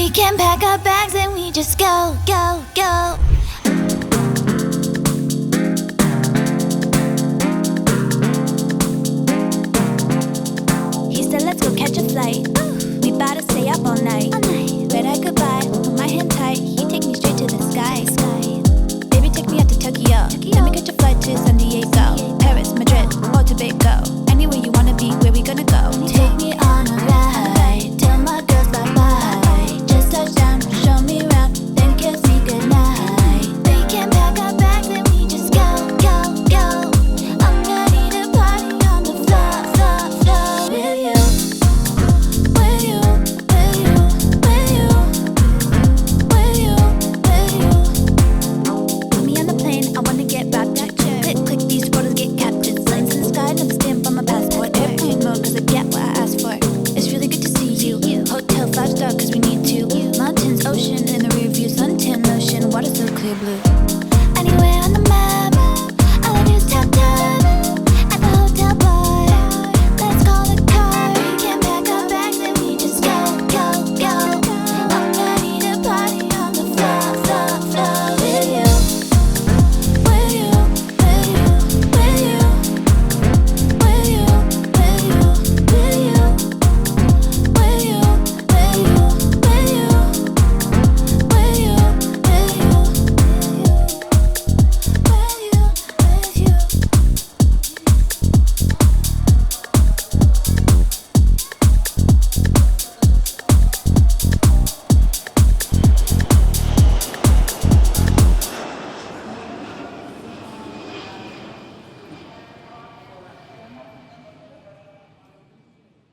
We can pack our bags and we just go, go, go. He said let's go catch a flight. We bout to stay up all night. Red eye goodbye, hold my hand tight. He take me straight to the sky. Baby take me out to Tokyo. Let me catch a flight to San Diego, Paris, Madrid, or Tobago. Anywhere you wanna be, where we gonna go?